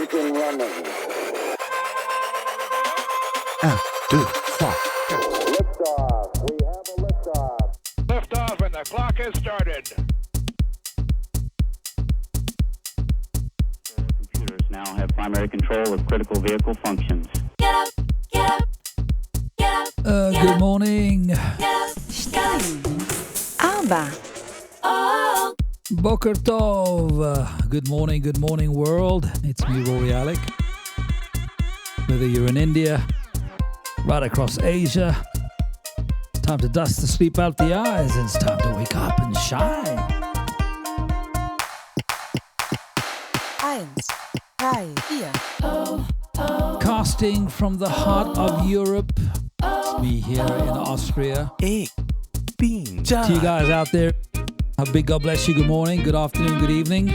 Engine running. 1, 2, 3. Liftoff. We have a liftoff. Liftoff and the clock has started. Computers now have primary control of critical vehicle functions. Get up, get up, get up. Good morning. Alba. Oh. Boker Tov. Good morning, world. It's me, Rory, Alec. Whether you're in India, right across Asia, it's time to dust the sleep out the eyes. It's time to wake up and shine. 1, 2, 4. Casting from the heart of Europe, it's me here in Austria. Ik ben To you guys out there, a big God bless you. Good morning, good afternoon, good evening.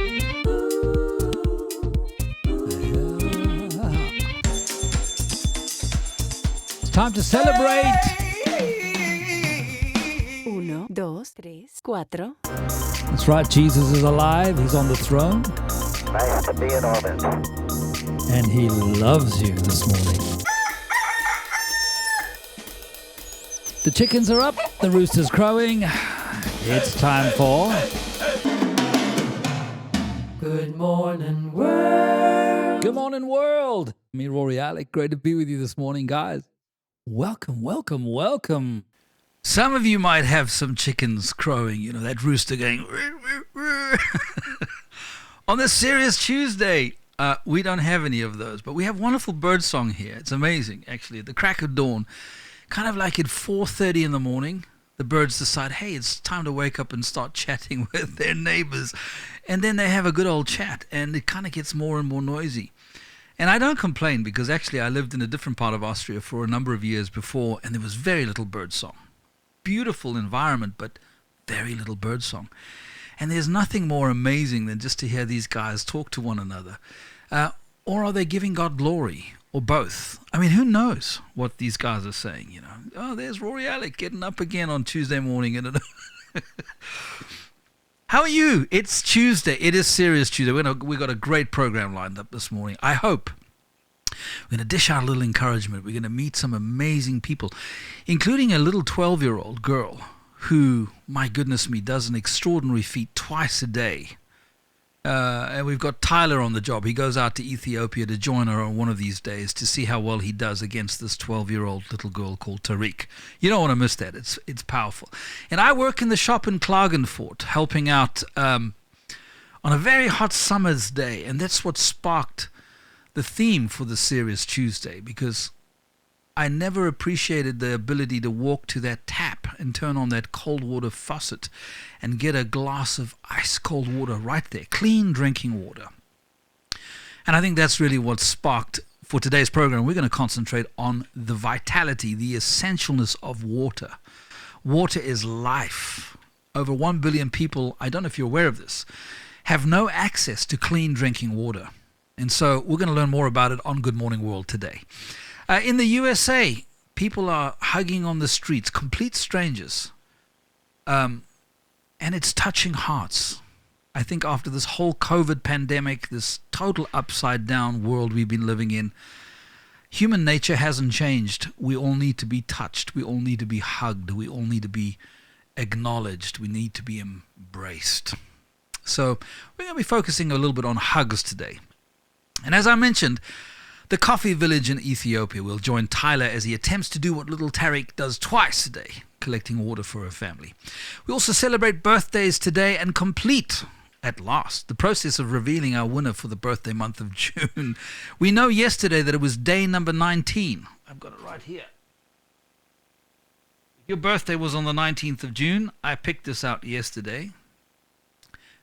It's time to celebrate. 1, 2, 3, 4. That's right, Jesus is alive. He's on the throne. Nice to be in orbit. And he loves you this morning. The chickens are up, the rooster's crowing. It's time for Good Morning World. Good morning, world. Me, Rory, Alec. Great to be with you this morning, guys. Welcome, welcome, welcome. Some of you might have some chickens crowing, you know, that rooster going on this serious Tuesday. We don't have any of those, but we have wonderful bird song here. It's amazing, actually. At the crack of dawn, kind of like at 4:30 in the morning, the birds decide, hey, it's time to wake up and start chatting with their neighbors. And then they have a good old chat, and it kind of gets more and more noisy. And I don't complain, because actually I lived in a different part of Austria for a number of years before, and there was very little bird song. Beautiful environment, but very little bird song. And there's nothing more amazing than just to hear these guys talk to one another. Or are they giving God glory? Or both? I mean, who knows what these guys are saying, you know? Oh, there's Rory Alec getting up again on Tuesday morning. How are you? It's Tuesday. It is Serious Tuesday. We've got a great program lined up this morning. I hope we're going to dish out a little encouragement. We're going to meet some amazing people, including a little 12-year-old girl who, my goodness me, does an extraordinary feat twice a day. And we've got Tyler on the job. He goes out to Ethiopia to join her on one of these days to see how well he does against this 12-year-old little girl called Taric. You don't want to miss that. It's powerful. And I work in the shop in KLAGENFURT, helping out on a very hot summer's day. And that's what sparked the theme for the Serious Tuesday, because I never appreciated the ability to walk to that tap and turn on that cold water faucet and get a glass of ice cold water right there, clean drinking water. And I think that's really what sparked for today's program. We're going to concentrate on the vitality, the essentialness of water. Water is life. Over 1 billion people, I don't know if you're aware of this, have no access to clean drinking water. And so we're going to learn more about it on Good Morning World today. In the USA, people are hugging on the streets, complete strangers. And it's touching hearts. I think after this whole COVID pandemic, this total upside down world we've been living in, human nature hasn't changed. We all need to be touched. We all need to be hugged. We all need to be acknowledged. We need to be embraced. So we're going to be focusing a little bit on hugs today. And as I mentioned, the coffee village in Ethiopia will join Tyler as he attempts to do what little Taric does twice a day, collecting water for her family. We also celebrate birthdays today and complete, at last, the process of revealing our winner for the birthday month of June. We know yesterday that it was day number 19. I've got it right here. Your birthday was on the 19th of June. I picked this out yesterday.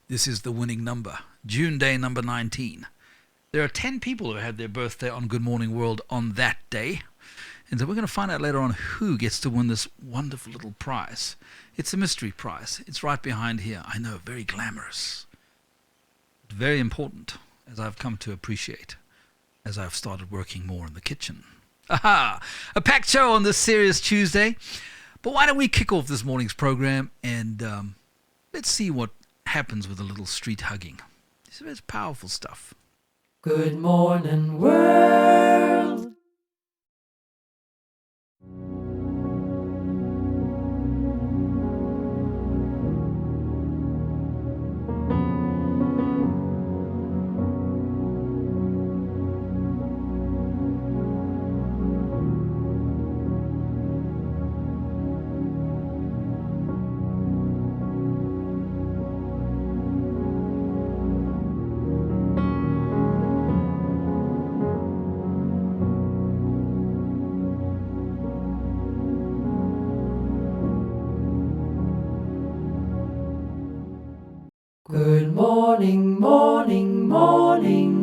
This is the winning number, June day number 19. There are 10 people who had their birthday on Good Morning World on that day. And so we're going to find out later on who gets to win this wonderful little prize. It's a mystery prize. It's right behind here. I know, very glamorous. But very important, as I've come to appreciate, as I've started working more in the kitchen. Aha! A packed show on this Serious Tuesday. But why don't we kick off this morning's program and let's see what happens with a little street hugging. It's powerful stuff. Good morning, world. Good morning, morning, morning.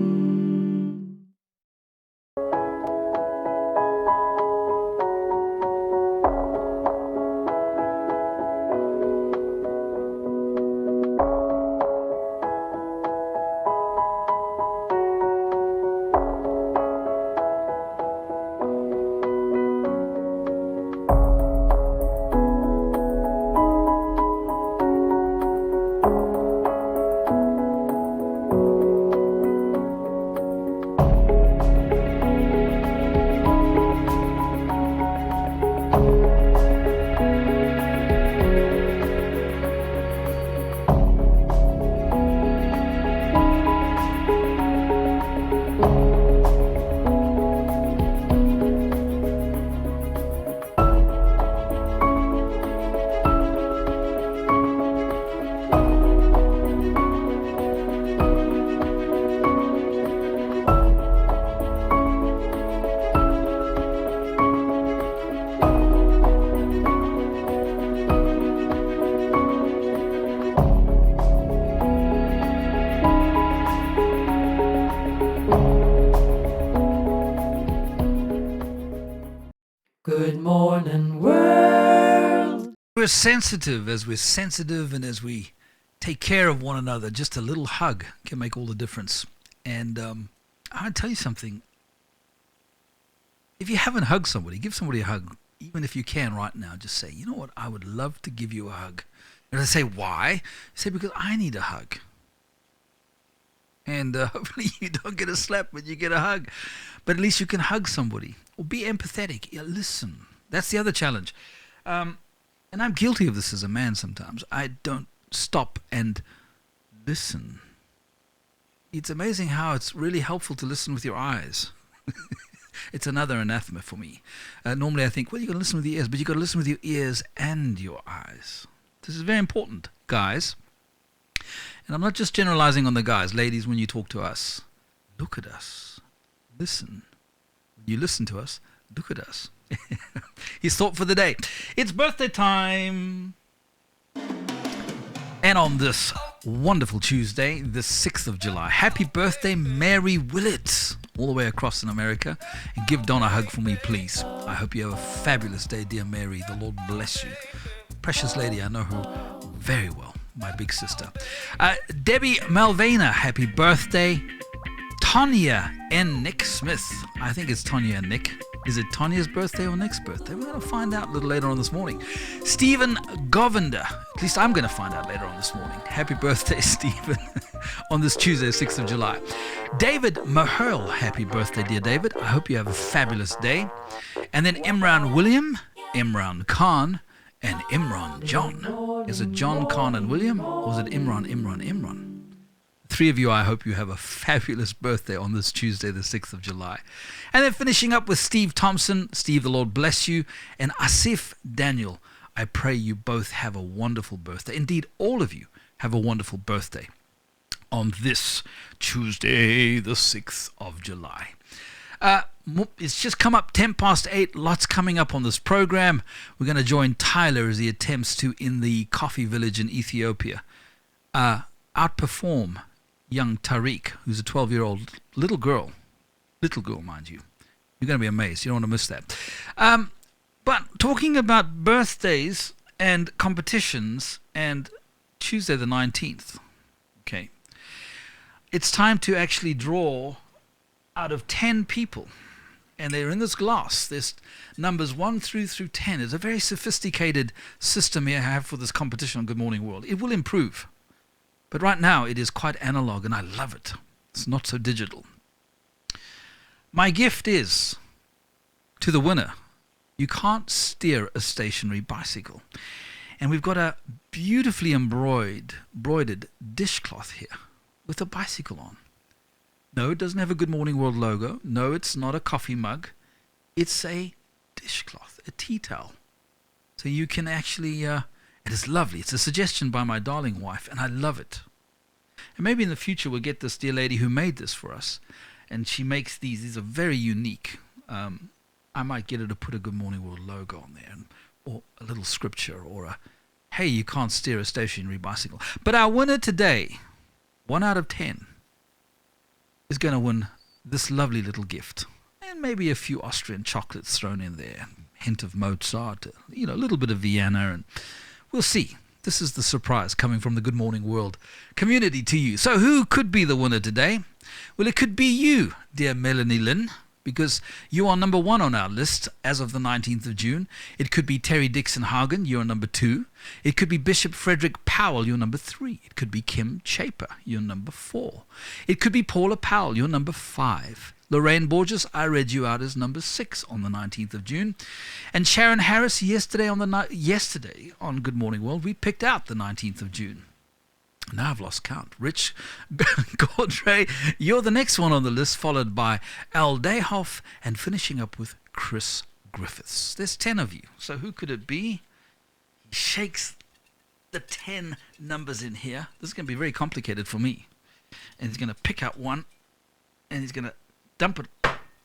Good morning, world. We're sensitive, and as we take care of one another, just a little hug can make all the difference. And I'll tell you something. If you haven't hugged somebody, give somebody a hug. Even if you can right now, just say, you know what, I would love to give you a hug. And I say, why? Say, because I need a hug. And hopefully you don't get a slap, but you get a hug. But at least you can hug somebody. Or be empathetic. Yeah, listen. That's the other challenge. And I'm guilty of this as a man sometimes. I don't stop and listen. It's amazing how it's really helpful to listen with your eyes. It's another anathema for me. Normally I think, well, you've got to listen with your ears, but you've got to listen with your ears and your eyes. This is very important, guys. And I'm not just generalizing on the guys. Ladies, when you talk to us, look at us. Listen. When you listen to us, look at us. His thought for the day. It's birthday time. And on this wonderful Tuesday, the 6th of July, happy birthday, Mary Willett, all the way across in America. And give Don a hug for me, please. I hope you have a fabulous day, dear Mary. The Lord bless you. Precious lady, I know her very well, my big sister. Debbie Malvena, happy birthday. Tonya and Nick Smith. I think it's Tonya and Nick. Is it Tonya's birthday or Nick's birthday? We're going to find out a little later on this morning. Stephen Govender. At least I'm going to find out later on this morning. Happy birthday, Stephen, on this Tuesday, 6th of July. David Maherl. Happy birthday, dear David. I hope you have a fabulous day. And then Imran William, Imran Khan, and Imran John. Is it John, Khan, and William? Or is it Imran? Three of you, I hope you have a fabulous birthday on this Tuesday, the 6th of July. And then finishing up with Steve Thompson. Steve, the Lord bless you. And Asif Daniel, I pray you both have a wonderful birthday. Indeed, all of you have a wonderful birthday on this Tuesday, the 6th of July. It's just come up 8:10. Lots coming up on this program. We're going to join Tyler as he attempts to, in the coffee village in Ethiopia, outperform young Taric, who's a 12-year-old little girl, mind you. You're going to be amazed. You don't want to miss that. But talking about birthdays and competitions and Tuesday the 19th, okay, it's time to actually draw out of 10 people. And they're in this glass. There's numbers 1 through 10. It's a very sophisticated system here I have for this competition on Good Morning World. It will improve. But right now, it is quite analog, and I love it. It's not so digital. My gift is to the winner. You can't steer a stationary bicycle. And we've got a beautifully embroidered dishcloth here with a bicycle on. No, it doesn't have a Good Morning World logo. No, it's not a coffee mug. It's a dishcloth, a tea towel. So you can actually, it is lovely. It's a suggestion by my darling wife, and I love it. And maybe in the future we'll get this dear lady who made this for us, and she makes these. These are very unique. I might get her to put a Good Morning World logo on there, or a little scripture, or a, hey, you can't steer a stationary bicycle. But our winner today, 1 out of 10, is going to win this lovely little gift. And maybe a few Austrian chocolates thrown in there. Hint of Mozart, a little bit of Vienna, and we'll see. This is the surprise coming from the Good Morning World community to you. So who could be the winner today? Well, it could be you, dear Melanie Lynn, because you are number 1 on our list as of the 19th of June. It could be Terry Dixon Hagen, you're number 2. It could be Bishop Frederick Powell, you're number 3. It could be Kim Chaper, you're number 4. It could be Paula Powell, you're number 5. Lorraine Borges, I read you out as number 6 on the 19th of June. And Sharon Harris, yesterday on Good Morning World, we picked out the 19th of June. Now I've lost count. Rich Gaudray, you're the next one on the list, followed by Al Dayhoff, and finishing up with Chris Griffiths. There's 10 of you. So who could it be? He shakes the 10 numbers in here. This is going to be very complicated for me. And he's going to pick out one, and he's going to dump it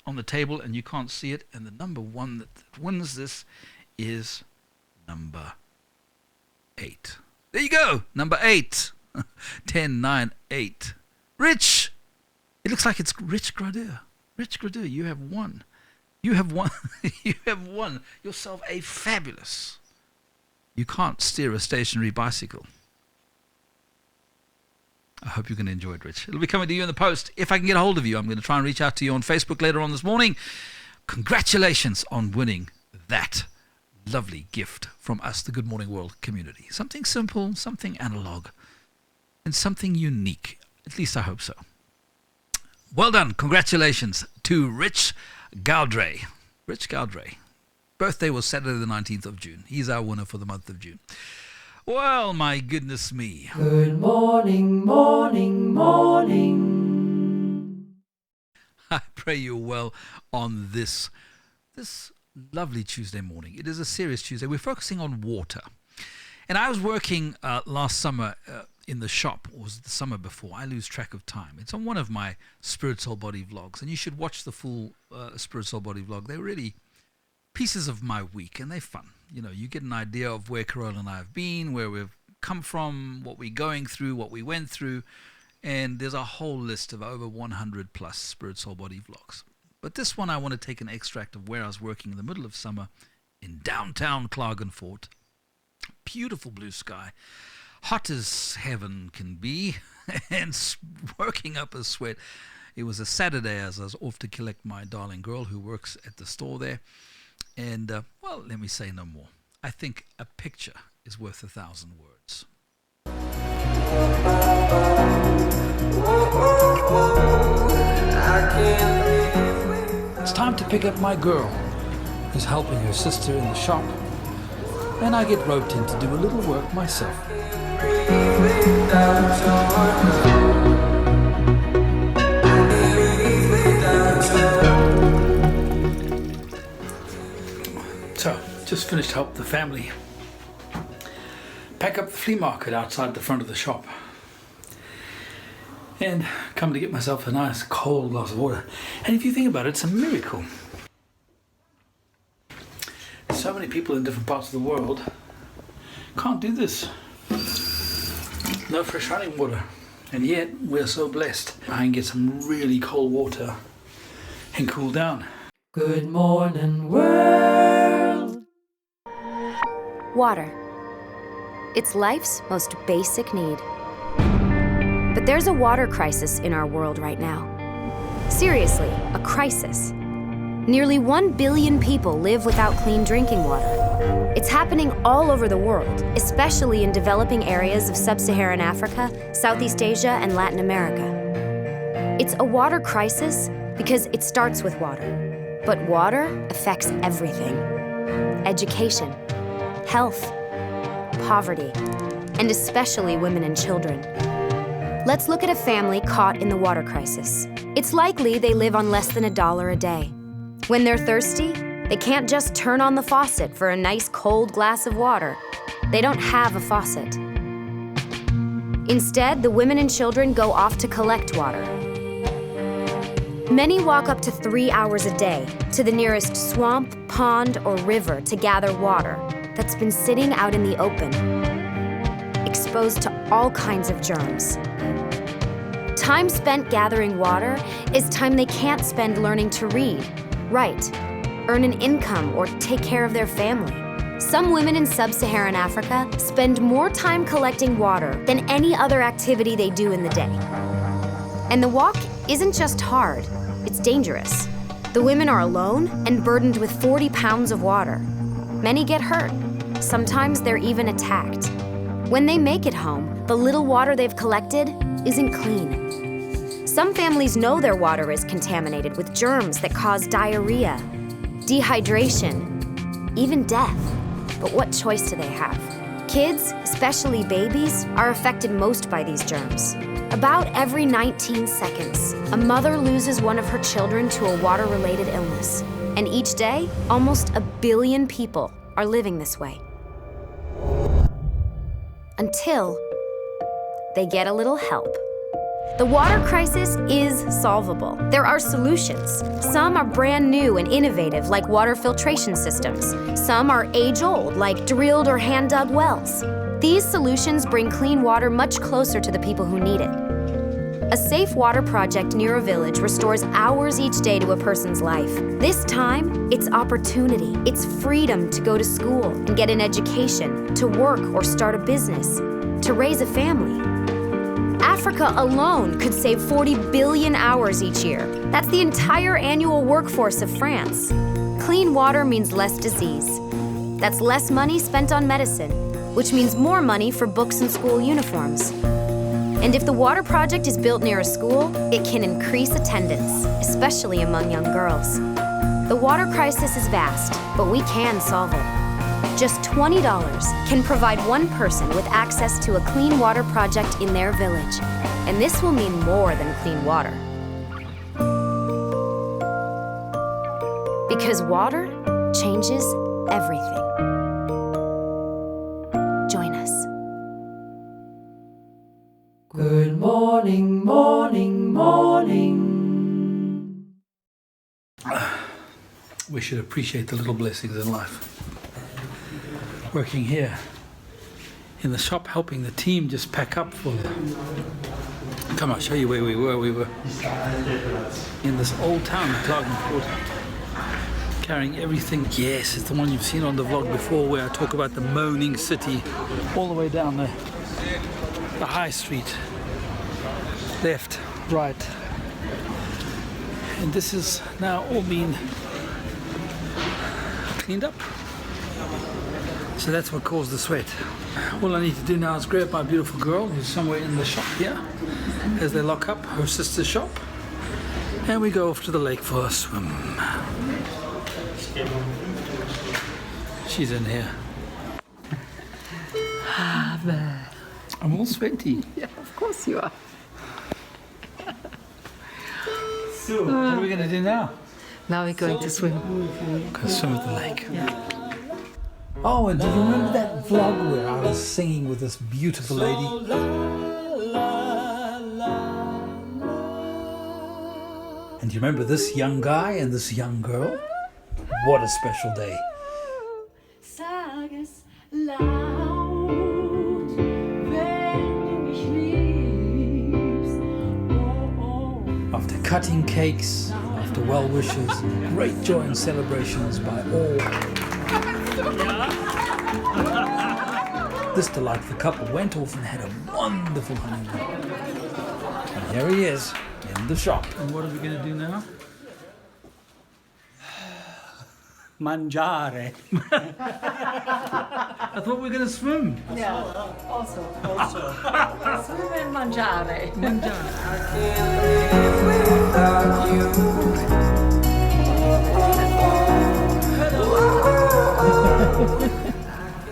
on the table, and you can't see it. And the number 1 that wins this is number 8. There you go, number 8. 10, 9, 8. Rich! It looks like it's Rich Gradeur. Rich Gradeur, you have won. You have won. You have won yourself a fabulous. You can't steer a stationary bicycle. I hope you can enjoy it, Rich. It'll be coming to you in the post. If I can get a hold of you, I'm going to try and reach out to you on Facebook later on this morning. Congratulations on winning that lovely gift from us, the Good Morning World community. Something simple, something analog, and something unique. At least I hope so. Well done. Congratulations to Rich Gaudray. Rich Gaudray. Birthday was Saturday the 19th of June. He's our winner for the month of June. Well, my goodness me. Good morning, morning, morning. I pray you're well on this lovely Tuesday morning. It is a serious Tuesday. We're focusing on water. And I was working last summer in the shop, or was it the summer before? I lose track of time. It's on one of my Spirit, Soul, Body vlogs, and you should watch the full Spirit, Soul, Body vlog. They're really pieces of my week, and they're fun. You get an idea of where Carol and I have been, where we've come from, what we're going through, what we went through, and there's a whole list of over 100 plus Spirit, Soul, Body vlogs. But this one, I want to take an extract of where I was working in the middle of summer in downtown Klagenfurt. Beautiful blue sky, hot as heaven can be, and working up a sweat. It was a Saturday as I was off to collect my darling girl who works at the store there. And, well, let me say no more. I think a picture is worth 1,000 words. It's time to pick up my girl, who's helping her sister in the shop. And I get roped in to do a little work myself. So, just finished to help the family pack up the flea market outside the front of the shop. And come to get myself a nice cold glass of water. And if you think about it, it's a miracle. So many people in different parts of the world can't do this. No fresh running water. And yet, we're so blessed. I can get some really cold water and cool down. Good morning, world. Water. It's life's most basic need. But there's a water crisis in our world right now. Seriously, a crisis. Nearly 1 billion people live without clean drinking water. It's happening all over the world, especially in developing areas of sub-Saharan Africa, Southeast Asia, and Latin America. It's a water crisis because it starts with water. But water affects everything. Education, health, poverty, and especially women and children. Let's look at a family caught in the water crisis. It's likely they live on less than $1 a day. When they're thirsty, they can't just turn on the faucet for a nice cold glass of water. They don't have a faucet. Instead, the women and children go off to collect water. Many walk up to 3 hours a day to the nearest swamp, pond, or river to gather water that's been sitting out in the open, exposed to all kinds of germs. Time spent gathering water is time they can't spend learning to read, write, earn an income, or take care of their family. Some women in sub-Saharan Africa spend more time collecting water than any other activity they do in the day. And the walk isn't just hard, it's dangerous. The women are alone and burdened with 40 pounds of water. Many get hurt. Sometimes they're even attacked. When they make it home, the little water they've collected isn't clean. Some families know their water is contaminated with germs that cause diarrhea, dehydration, even death. But what choice do they have? Kids, especially babies, are affected most by these germs. About every 19 seconds, a mother loses one of her children to a water-related illness. And each day, almost 1 billion people are living this way. Until they get a little help. The water crisis is solvable. There are solutions. Some are brand new and innovative, like water filtration systems. Some are age-old, like drilled or hand-dug wells. These solutions bring clean water much closer to the people who need it. A safe water project near a village restores hours each day to a person's life. This time, it's opportunity. It's freedom to go to school and get an education, to work or start a business, to raise a family. Africa alone could save 40 billion hours each year. That's the entire annual workforce of France. Clean water means less disease. That's less money spent on medicine, which means more money for books and school uniforms. And if the water project is built near a school, it can increase attendance, especially among young girls. The water crisis is vast, but we can solve it. Just $20 can provide one person with access to a clean water project in their village. And this will mean more than clean water. Because water changes everything. Join us. Good morning, morning, morning. We should appreciate the little blessings in life. Working here in the shop, helping the team just pack up for them. Come on, I'll show you where we were. We were in this old town, KLAGENFURT, carrying everything. Yes, it's the one you've seen on the vlog before, where I talk about the moaning city, all the way down the high street, left, right. And this is now all been cleaned up. So that's what caused the sweat. All I need to do now is grab my beautiful girl, who's somewhere in the shop here, as they lock up her sister's shop, and we go off to the lake for a swim. She's in here. I'm all sweaty. Yeah, of course you are. So, what are we going to do now? Now we're going to swim. Go swim at the lake. Yeah. Oh, and do you remember that vlog where I was singing with this beautiful lady? And do you remember this young guy and this young girl? What a special day. After cutting cakes, after well wishes, great joy and celebrations by all. This delightful couple went off and had a wonderful honeymoon. And here he is, in the shop. And what are we going to do now? Mangiare. I thought we were going to swim. Yeah, also. Swim and mangiare.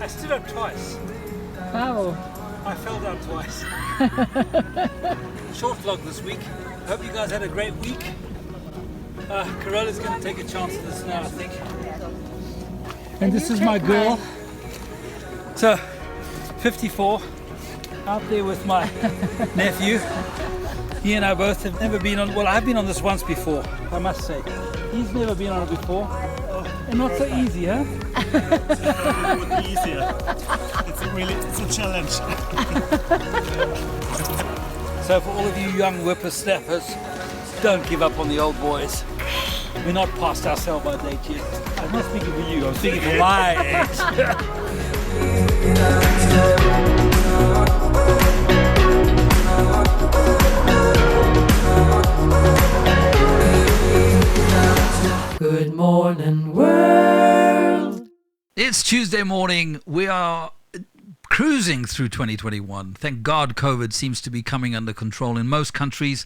I stood up twice. Wow. I fell down twice. Short vlog this week. Hope you guys had a great week. Corolla's going to take a chance at this now, I think. And this is my girl. So, 54, out there with my nephew. He and I both have never been on, well, I've been on this once before, I must say. He's never been on it before. And not so easy, huh? It would be easier. It's a challenge. So for all of you young whippersnappers, don't give up on the old boys. We're not past our sell-by date yet. I'm not speaking for you, I'm speaking for my age. Good morning, world. It's Tuesday morning. We are cruising through 2021. Thank God COVID seems to be coming under control in most countries.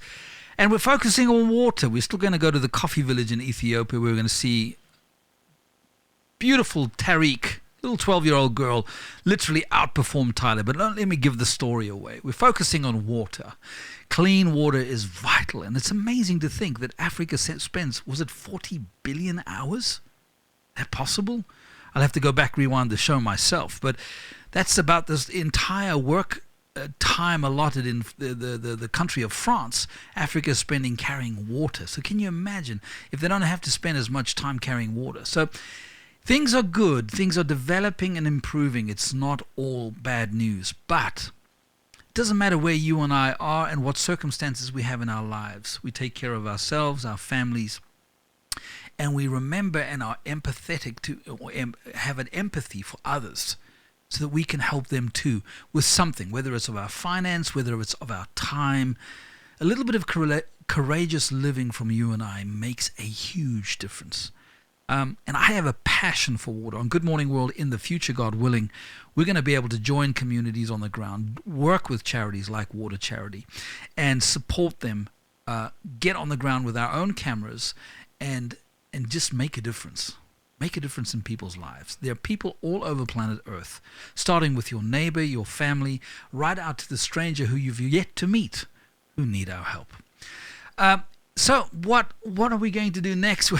And we're focusing on water. We're still going to go to the coffee village in Ethiopia. We're going to see beautiful Taric, little 12-year-old girl, literally outperform Tyler. But don't let me give the story away. We're focusing on water. Clean water is vital. And it's amazing to think that Africa spends, was it 40 billion hours? Is that possible? I'll have to go back, rewind the show myself. But that's about this entire work time allotted in the country of France. Africa is spending carrying water. So can you imagine if they don't have to spend as much time carrying water? So things are good. Things are developing and improving. It's not all bad news. But it doesn't matter where you and I are and what circumstances we have in our lives. We take care of ourselves, our families, and we remember and are empathetic to, or have an empathy for others, so that we can help them too with something, whether it's of our finance, whether it's of our time. A little bit of courageous living from you and I makes a huge difference. And I have a passion for water. On Good Morning World in the future, God willing, we're going to be able to join communities on the ground, work with charities like Water Charity, and support them, get on the ground with our own cameras, and just make a difference. Make a difference in people's lives. There are people all over planet Earth, starting with your neighbor, your family, right out to the stranger who you've yet to meet, who need our help. So what are we going to do next?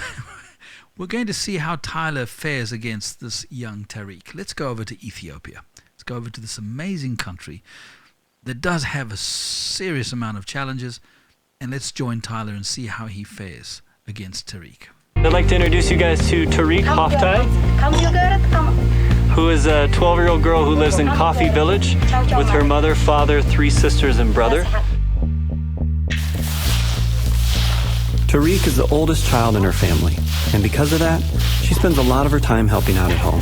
We're going to see how Tyler fares against this young Taric. Let's go over to Ethiopia. Let's go over to this amazing country that does have a serious amount of challenges, and let's join Tyler and see how he fares against Taric. I'd like to introduce you guys to Taric Hoftai, who is a 12-year-old girl who lives in Coffee Village with her mother, father, 3 sisters, and brother. Taric is the oldest child in her family, and because of that, she spends a lot of her time helping out at home.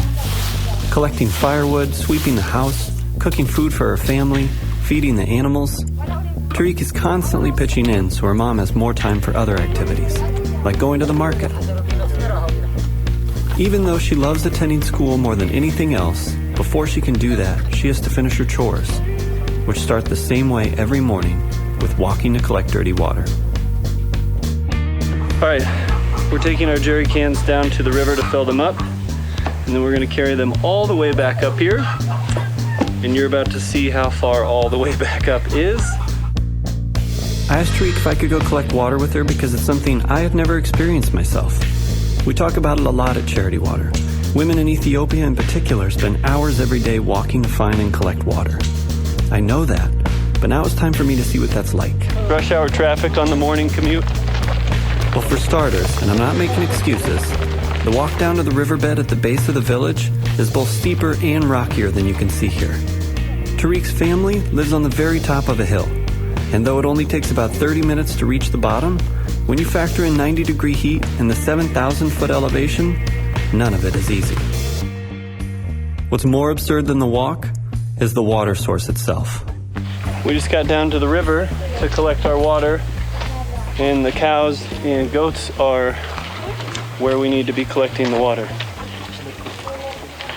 Collecting firewood, sweeping the house, cooking food for her family, feeding the animals. Taric is constantly pitching in so her mom has more time for other activities, like going to the market. Even though she loves attending school more than anything else, before she can do that, she has to finish her chores, which start the same way every morning, with walking to collect dirty water. Alright, we're taking our jerry cans down to the river to fill them up, and then we're going to carry them all the way back up here, and you're about to see how far all the way back up is. I asked Taric if I could go collect water with her because it's something I had never experienced myself. We talk about it a lot at Charity Water. Women in Ethiopia in particular spend hours every day walking to find and collect water. I know that, but now it's time for me to see what that's like. Rush hour traffic on the morning commute? Well, for starters, and I'm not making excuses, the walk down to the riverbed at the base of the village is both steeper and rockier than you can see here. Taric's family lives on the very top of a hill. And though it only takes about 30 minutes to reach the bottom, when you factor in 90-degree heat and the 7,000-foot elevation, none of it is easy. What's more absurd than the walk is the water source itself. We just got down to the river to collect our water, and the cows and goats are where we need to be collecting the water.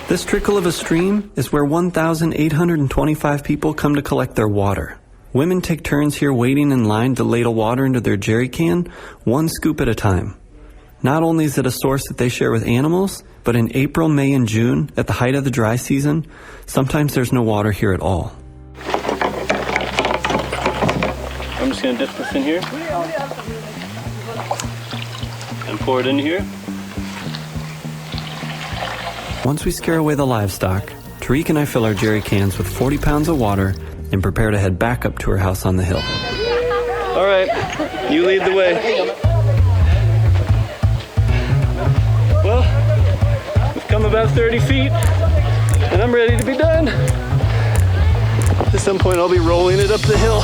This trickle of a stream is where 1,825 people come to collect their water. Women take turns here waiting in line to ladle water into their jerry can, one scoop at a time. Not only is it a source that they share with animals, but in April, May, and June, at the height of the dry season, sometimes there's no water here at all. I'm just going to dip this in here and pour it in here. Once we scare away the livestock, Taric and I fill our jerry cans with 40 pounds of water and prepare to head back up to her house on the hill. All right, you lead the way. Well, we've come about 30 feet and I'm ready to be done. At some point I'll be rolling it up the hill.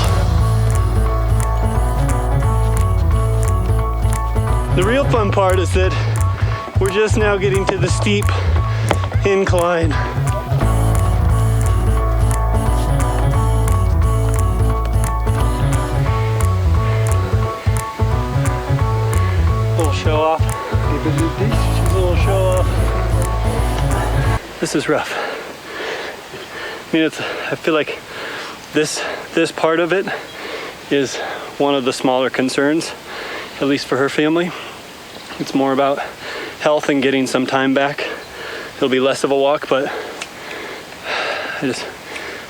The real fun part is that we're just now getting to the steep incline. Little show off. Little show off. This is rough. I mean, I feel like this part of it is one of the smaller concerns, at least for her family. It's more about health and getting some time back. It'll be less of a walk, but I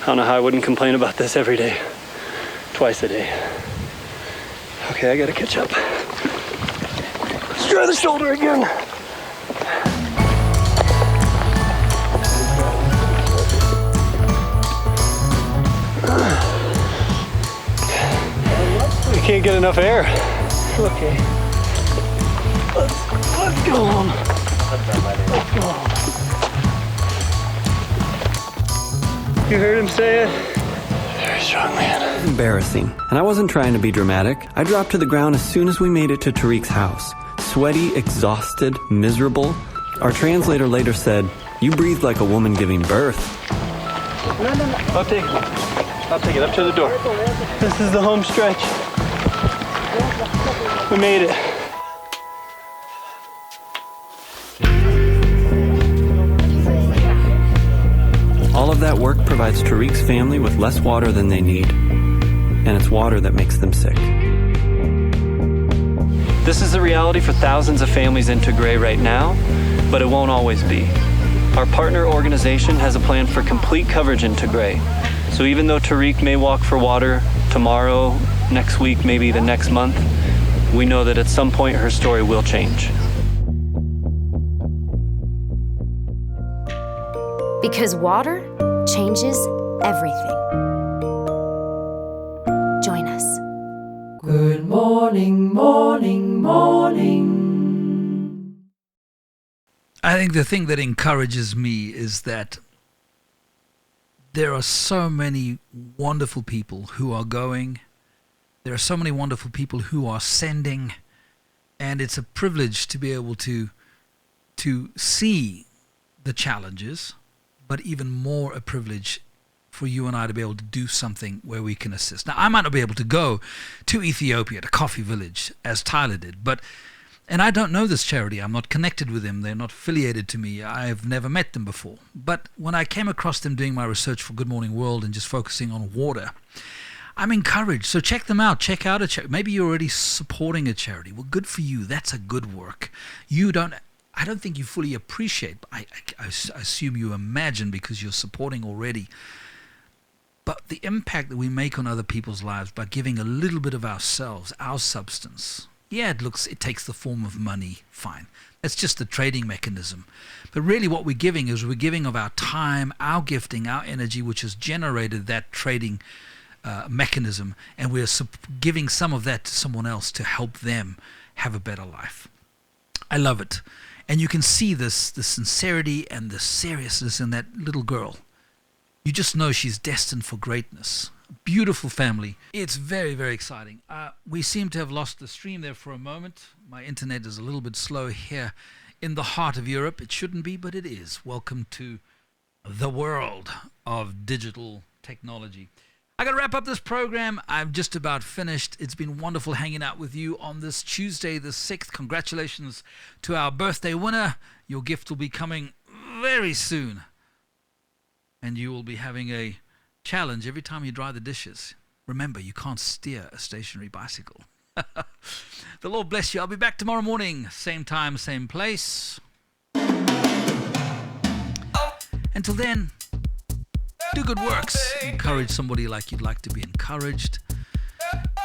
don't know how I wouldn't complain about this every day, twice a day. Okay, I gotta catch up. Let's try the shoulder again. We can't get enough air. Okay. Let's go on. Let's go on. You heard him say it? Very strong, man. Embarrassing. And I wasn't trying to be dramatic. I dropped to the ground as soon as we made it to Taric's house. Sweaty, exhausted, miserable. Our translator later said, "You breathed like a woman giving birth." No. I'll take it up to the door. This is the home stretch. We made it. All of that work provides Taric's family with less water than they need. And it's water that makes them sick. This is the reality for thousands of families in Tigray right now, but it won't always be. Our partner organization has a plan for complete coverage in Tigray. So even though Taric may walk for water tomorrow, next week, maybe the next month, we know that at some point her story will change. Because water changes everything. Join us. Good morning, morning, morning. I think the thing that encourages me is that there are so many wonderful people who are going. There are so many wonderful people who are sending. And it's a privilege to be able to see the challenges, but even more a privilege for you and I to be able to do something where we can assist. Now, I might not be able to go to Ethiopia, to Coffee Village, as Tyler did, and I don't know this charity. I'm not connected with them. They're not affiliated to me. I've never met them before. But when I came across them doing my research for Good Morning World and just focusing on water, I'm encouraged. So check them out. Check out a charity. Maybe you're already supporting a charity. Well, good for you. That's a good work. I don't think you fully appreciate, I assume you imagine because you're supporting already. But the impact that we make on other people's lives by giving a little bit of ourselves, our substance. Yeah, it takes the form of money, fine. That's just the trading mechanism. But really what we're giving is we're giving of our time, our gifting, our energy, which has generated that trading mechanism, and we're giving some of that to someone else to help them have a better life. I love it. And you can see the sincerity and the seriousness in that little girl. You just know she's destined for greatness. Beautiful family. It's very, very exciting. We seem to have lost the stream there for a moment. My internet is a little bit slow here in the heart of Europe. It shouldn't be, but it is. Welcome to the world of digital technology. I got to wrap up this program. I'm just about finished. It's been wonderful hanging out with you on this Tuesday the 6th. Congratulations to our birthday winner. Your gift will be coming very soon. And you will be having a challenge every time you dry the dishes. Remember, you can't steer a stationary bicycle. The Lord bless you. I'll be back tomorrow morning, same time, same place. Until then, do good works. Encourage somebody like you'd like to be encouraged.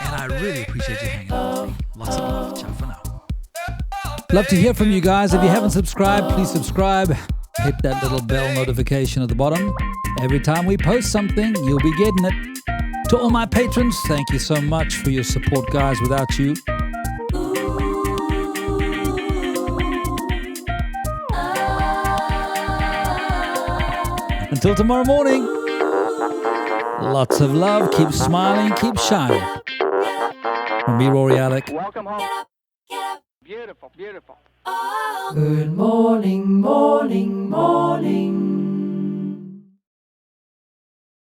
And I really appreciate you hanging out with me. Lots of love. Ciao for now. Love to hear from you guys. If you haven't subscribed, please subscribe. Hit that little bell notification at the bottom. Every time we post something, you'll be getting it. To all my patrons, thank you so much for your support, guys. Without you, until tomorrow morning, lots of love. Keep smiling, keep shining. From me, Rory, Alec. Welcome home. Beautiful, beautiful. Good morning, morning, morning.